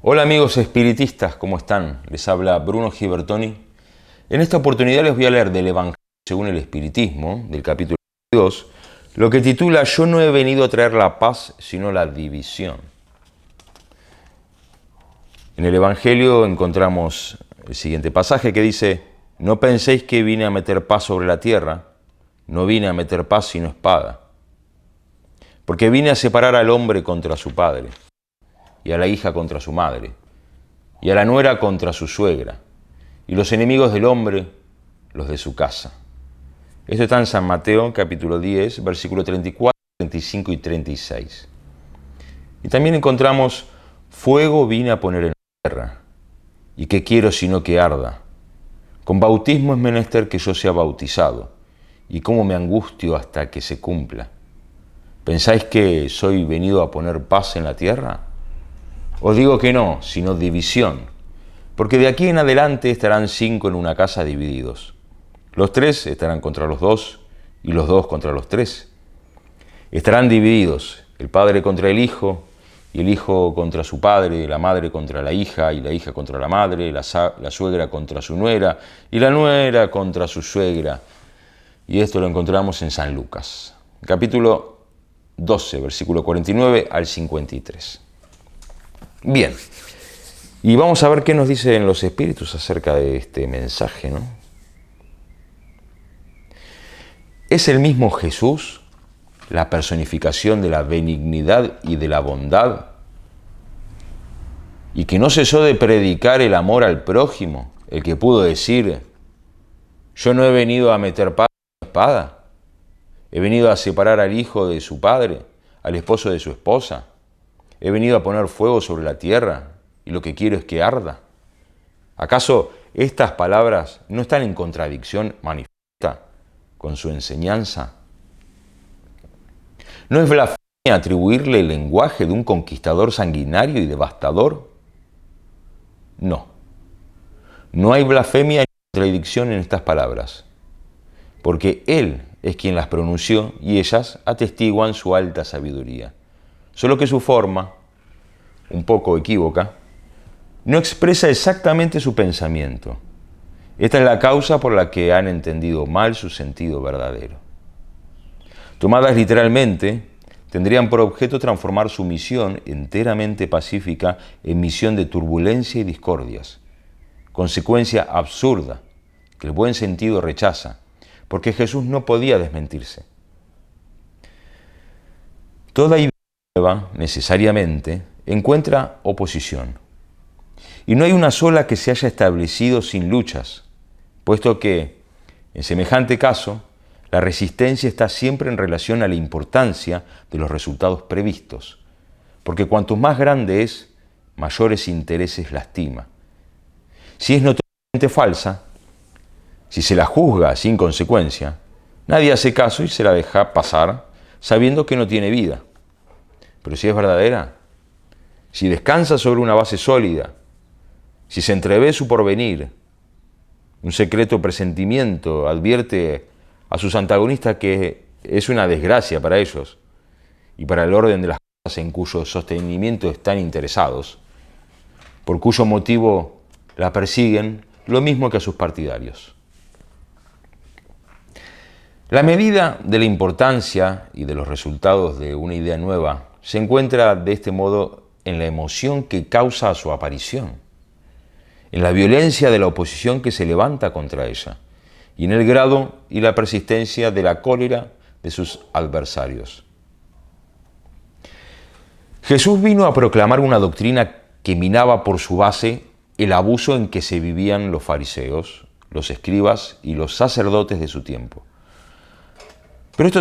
Hola amigos espiritistas, ¿cómo están? Les habla Bruno Gibertoni. En esta oportunidad les voy a leer del Evangelio según el Espiritismo, del capítulo 2, lo que titula Yo no he venido a traer la paz, sino la división. En el Evangelio encontramos el siguiente pasaje que dice: No penséis que vine a meter paz sobre la tierra, no vine a meter paz sino espada. Porque vine a separar al hombre contra su padre, y a la hija contra su madre, y a la nuera contra su suegra, y los enemigos del hombre, los de su casa. Esto está en San Mateo, capítulo 10, versículos 34, 35 y 36. Y también encontramos: fuego vine a poner en la tierra, y qué quiero sino que arda. Con bautismo es menester que yo sea bautizado, y cómo me angustio hasta que se cumpla. ¿Pensáis que soy venido a poner paz en la tierra? Os digo que no, sino división, porque de aquí en adelante estarán 5 en una casa divididos. Los 3 estarán contra los 2, y los 2 contra los 3. Estarán divididos, el padre contra el hijo, y el hijo contra su padre, la madre contra la hija, y la hija contra la madre, la suegra contra su nuera, y la nuera contra su suegra. Y esto lo encontramos en San Lucas, capítulo 12, versículo 49 al 53. Bien, y vamos a ver qué nos dicen los espíritus acerca de este mensaje, ¿no? ¿Es el mismo Jesús la personificación de la benignidad y de la bondad, y que no cesó de predicar el amor al prójimo, el que pudo decir: yo no he venido a meter paz con espada, he venido a separar al hijo de su padre, al esposo de su esposa, he venido a poner fuego sobre la tierra, y lo que quiero es que arda? ¿Acaso estas palabras no están en contradicción manifiesta con su enseñanza? ¿No es blasfemia atribuirle el lenguaje de un conquistador sanguinario y devastador? No. No hay blasfemia ni contradicción en estas palabras, porque Él es quien las pronunció y ellas atestiguan su alta sabiduría. Solo que su forma, un poco equívoca, no expresa exactamente su pensamiento. Esta es la causa por la que han entendido mal su sentido verdadero. Tomadas literalmente, tendrían por objeto transformar su misión enteramente pacífica en misión de turbulencia y discordias, consecuencia absurda que el buen sentido rechaza, porque Jesús no podía desmentirse. Toda idea nueva, necesariamente, encuentra oposición, y no hay una sola que se haya establecido sin luchas, puesto que, en semejante caso, la resistencia está siempre en relación a la importancia de los resultados previstos, porque cuanto más grande es, mayores intereses lastima. Si es notoriamente falsa, si se la juzga sin consecuencia, nadie hace caso y se la deja pasar sabiendo que no tiene vida. Pero si es verdadera, si descansa sobre una base sólida, si se entrevé su porvenir, un secreto presentimiento advierte a sus antagonistas que es una desgracia para ellos y para el orden de las cosas en cuyo sostenimiento están interesados, por cuyo motivo la persiguen lo mismo que a sus partidarios. La medida de la importancia y de los resultados de una idea nueva se encuentra de este modo en la emoción que causa su aparición, en la violencia de la oposición que se levanta contra ella, y en el grado y la persistencia de la cólera de sus adversarios. Jesús vino a proclamar una doctrina que minaba por su base el abuso en que se vivían los fariseos, los escribas y los sacerdotes de su tiempo. Pero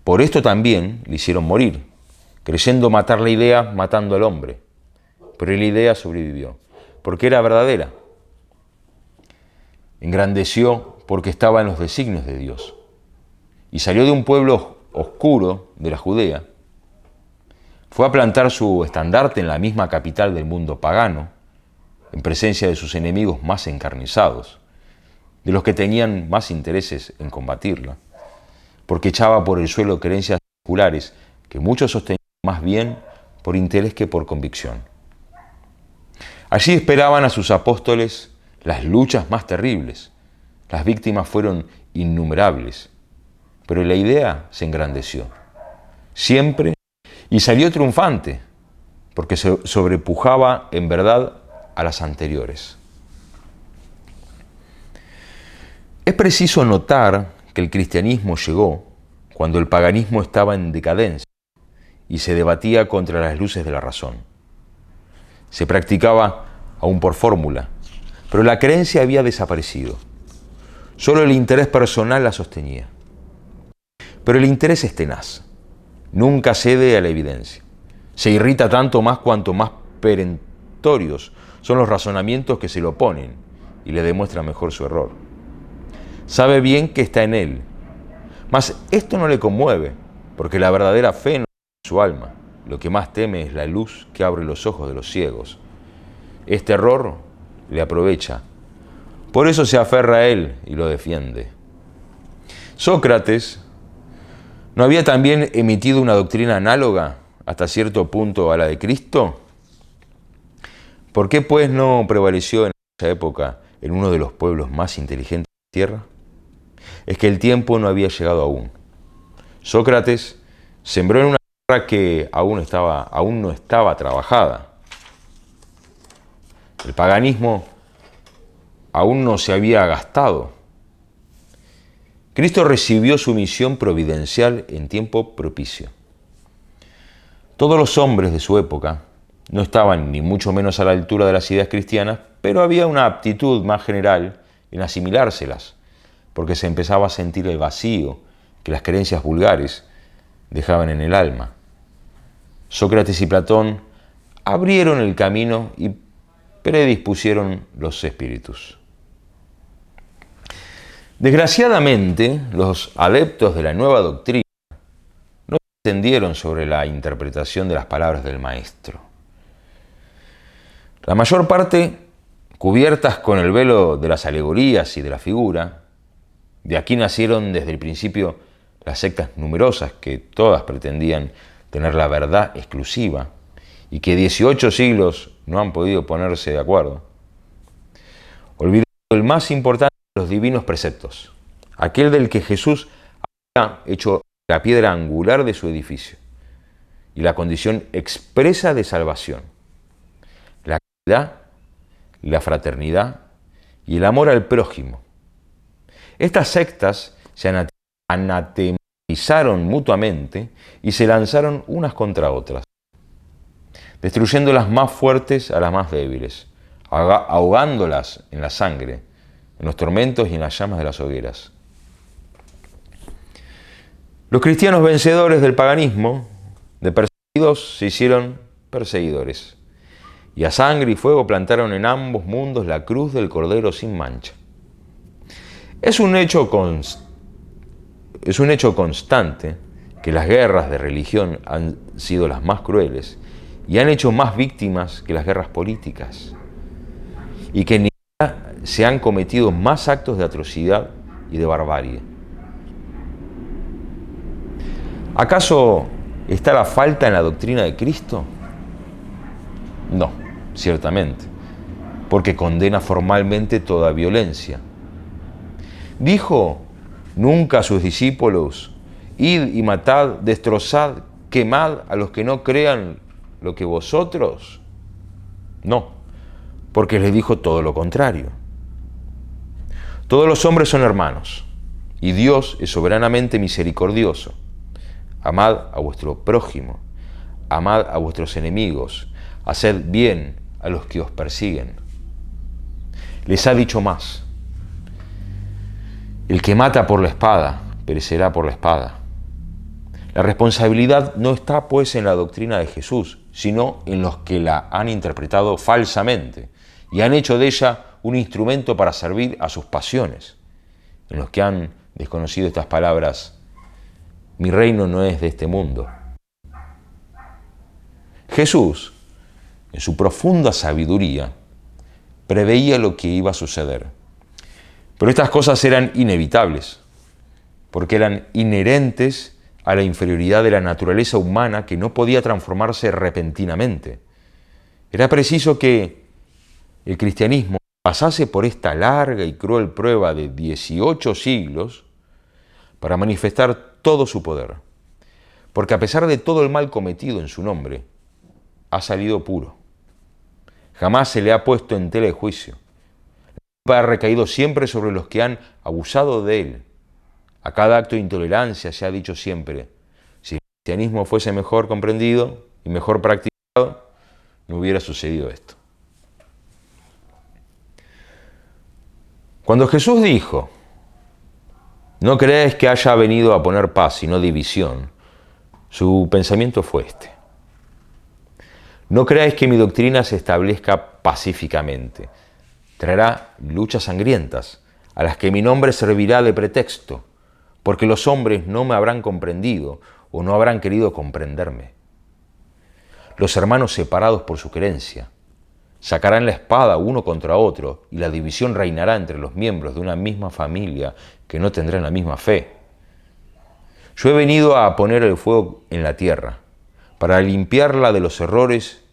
por esto también le hicieron morir, creyendo matar la idea matando al hombre. Pero la idea sobrevivió, porque era verdadera. Engrandeció porque estaba en los designios de Dios. Y salió de un pueblo oscuro de la Judea. Fue a plantar su estandarte en la misma capital del mundo pagano, en presencia de sus enemigos más encarnizados, de los que tenían más intereses en combatirla, porque echaba por el suelo creencias seculares que muchos sostenían más bien por interés que por convicción. Allí esperaban a sus apóstoles las luchas más terribles. Las víctimas fueron innumerables, pero la idea se engrandeció. Siempre, y salió triunfante, porque se sobrepujaba en verdad a las anteriores. Es preciso notar que el cristianismo llegó cuando el paganismo estaba en decadencia y se debatía contra las luces de la razón. Se practicaba aún por fórmula, pero la creencia había desaparecido. Solo el interés personal la sostenía. Pero el interés es tenaz. Nunca cede a la evidencia. Se irrita tanto más cuanto más perentorios son los razonamientos que se le oponen y le demuestran mejor su error. Sabe bien que está en él, mas esto no le conmueve, porque la verdadera fe no es en su alma. Lo que más teme es la luz que abre los ojos de los ciegos. Este error le aprovecha. Por eso se aferra a él y lo defiende. Sócrates ¿no había también emitido una doctrina análoga hasta cierto punto a la de Cristo? ¿Por qué pues no prevaleció en esa época en uno de los pueblos más inteligentes de la tierra? Es que el tiempo no había llegado aún. Sócrates sembró en una tierra que aún no estaba trabajada. El paganismo aún no se había gastado. Cristo recibió su misión providencial en tiempo propicio. Todos los hombres de su época no estaban ni mucho menos a la altura de las ideas cristianas, pero había una aptitud más general en asimilárselas, porque se empezaba a sentir el vacío que las creencias vulgares dejaban en el alma. Sócrates y Platón abrieron el camino y predispusieron los espíritus. Desgraciadamente, los adeptos de la nueva doctrina no se entendieron sobre la interpretación de las palabras del Maestro. La mayor parte, cubiertas con el velo de las alegorías y de la figura, de aquí nacieron desde el principio las sectas numerosas que todas pretendían tener la verdad exclusiva y que 18 siglos no han podido ponerse de acuerdo. Olvidando el más importante de los divinos preceptos, aquel del que Jesús había hecho la piedra angular de su edificio y la condición expresa de salvación, la caridad, la fraternidad y el amor al prójimo. Estas sectas se anatemizaron mutuamente y se lanzaron unas contra otras, destruyendo las más fuertes a las más débiles, ahogándolas en la sangre, en los tormentos y en las llamas de las hogueras. Los cristianos vencedores del paganismo, de perseguidos, se hicieron perseguidores, y a sangre y fuego plantaron en ambos mundos la cruz del Cordero sin mancha. Es un hecho constante que las guerras de religión han sido las más crueles y han hecho más víctimas que las guerras políticas, y que en ninguna se han cometido más actos de atrocidad y de barbarie. ¿Acaso está la falta en la doctrina de Cristo? No, ciertamente, porque condena formalmente toda violencia. Dijo nunca a sus discípulos: id y matad, destrozad, quemad a los que no crean lo que vosotros. No, porque les dijo todo lo contrario. Todos los hombres son hermanos, y Dios es soberanamente misericordioso. Amad a vuestro prójimo, amad a vuestros enemigos, haced bien a los que os persiguen. Les ha dicho más: el que mata por la espada, perecerá por la espada. La responsabilidad no está pues en la doctrina de Jesús, sino en los que la han interpretado falsamente y han hecho de ella un instrumento para servir a sus pasiones, en los que han desconocido estas palabras: mi reino no es de este mundo. Jesús, en su profunda sabiduría, preveía lo que iba a suceder. Pero estas cosas eran inevitables, porque eran inherentes a la inferioridad de la naturaleza humana que no podía transformarse repentinamente. Era preciso que el cristianismo pasase por esta larga y cruel prueba de 18 siglos para manifestar todo su poder. Porque a pesar de todo el mal cometido en su nombre, ha salido puro. Jamás se le ha puesto en tela de juicio. La culpa ha recaído siempre sobre los que han abusado de él. A cada acto de intolerancia se ha dicho siempre: si el cristianismo fuese mejor comprendido y mejor practicado, no hubiera sucedido esto. Cuando Jesús dijo: no creáis que haya venido a poner paz, sino división, su pensamiento fue este: no creáis que mi doctrina se establezca pacíficamente. Traerá luchas sangrientas, a las que mi nombre servirá de pretexto, porque los hombres no me habrán comprendido o no habrán querido comprenderme. Los hermanos separados por su querencia sacarán la espada uno contra otro, y la división reinará entre los miembros de una misma familia que no tendrán la misma fe. Yo he venido a poner el fuego en la tierra, para limpiarla de los errores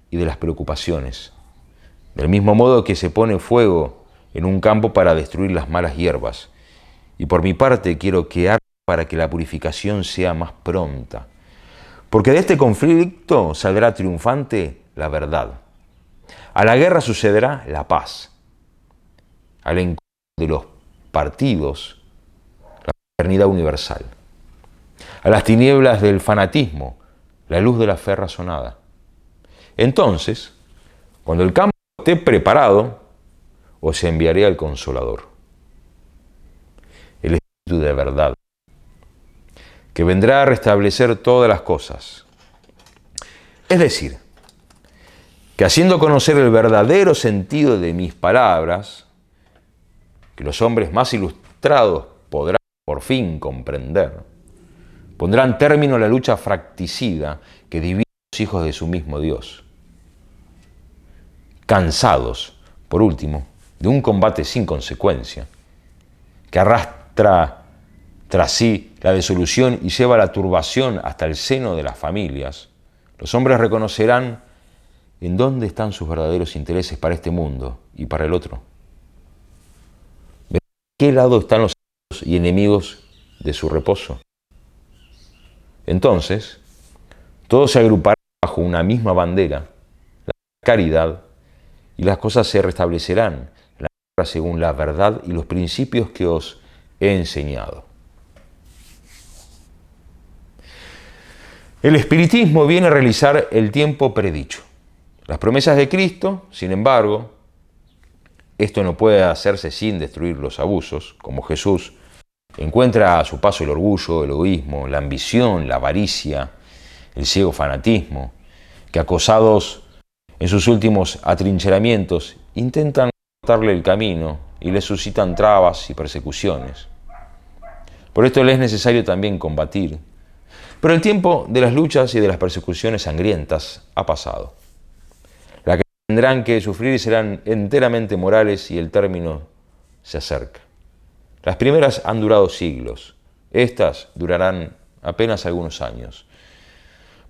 y de las preocupaciones, del mismo modo que se pone fuego en un campo para destruir las malas hierbas. Y por mi parte quiero que arda para que la purificación sea más pronta, porque de este conflicto saldrá triunfante la verdad. A la guerra sucederá la paz. Al encuentro de los partidos, la fraternidad universal. A las tinieblas del fanatismo, la luz de la fe razonada. Entonces, cuando el campo esté preparado, os enviaré al Consolador, el Espíritu de verdad, que vendrá a restablecer todas las cosas. Es decir, que haciendo conocer el verdadero sentido de mis palabras, que los hombres más ilustrados podrán por fin comprender, pondrán término a la lucha fracticida que divide a los hijos de su mismo Dios. Cansados, por último, de un combate sin consecuencia, que arrastra tras sí la desolución y lleva la turbación hasta el seno de las familias, los hombres reconocerán en dónde están sus verdaderos intereses para este mundo y para el otro. ¿De qué lado están los amigos y enemigos de su reposo? Entonces, todos se agruparán bajo una misma bandera, la caridad, y las cosas se restablecerán en la tierra según la verdad y los principios que os he enseñado. El espiritismo viene a realizar el tiempo predicho. Las promesas de Cristo, sin embargo, esto no puede hacerse sin destruir los abusos, como Jesús encuentra a su paso el orgullo, el egoísmo, la ambición, la avaricia, el ciego fanatismo, que acosados en sus últimos atrincheramientos intentan cortarle el camino y le suscitan trabas y persecuciones. Por esto le es necesario también combatir. Pero el tiempo de las luchas y de las persecuciones sangrientas ha pasado. Las que tendrán que sufrir serán enteramente morales y el término se acerca. Las primeras han durado siglos, estas durarán apenas algunos años.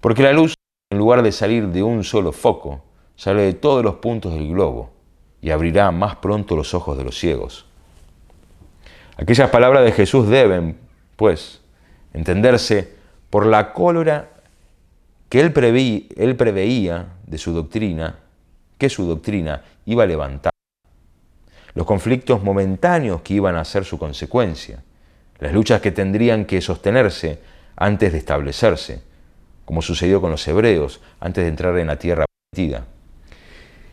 Porque la luz, en lugar de salir de un solo foco, sale de todos los puntos del globo y abrirá más pronto los ojos de los ciegos. Aquellas palabras de Jesús deben, pues, entenderse por la cólera que él preveía de su doctrina, que su doctrina iba a levantar, los conflictos momentáneos que iban a ser su consecuencia, las luchas que tendrían que sostenerse antes de establecerse, como sucedió con los hebreos antes de entrar en la tierra prometida,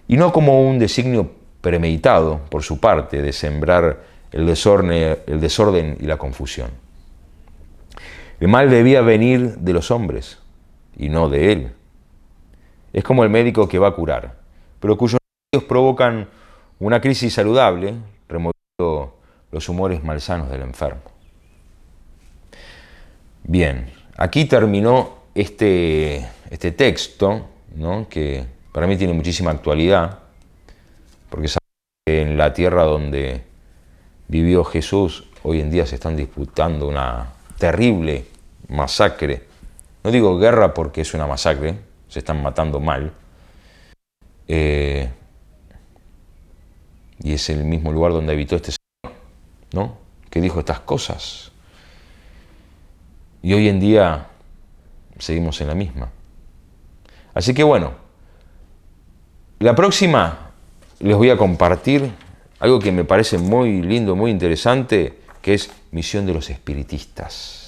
y no como un designio premeditado por su parte de sembrar el desorden y la confusión. El mal debía venir de los hombres y no de él. Es como el médico que va a curar, pero cuyos remedios provocan una crisis saludable, removiendo los humores malsanos del enfermo. Bien, aquí terminó este texto, ¿no?, que para mí tiene muchísima actualidad, porque sabemos que en la tierra donde vivió Jesús hoy en día se están disputando una terrible masacre. No digo guerra porque es una masacre, se están matando mal. Y es el mismo lugar donde habitó este Señor, ¿no? Que dijo estas cosas. Y hoy en día seguimos en la misma. Así que bueno, la próxima les voy a compartir algo que me parece muy lindo, muy interesante, que es Misión de los Espiritistas.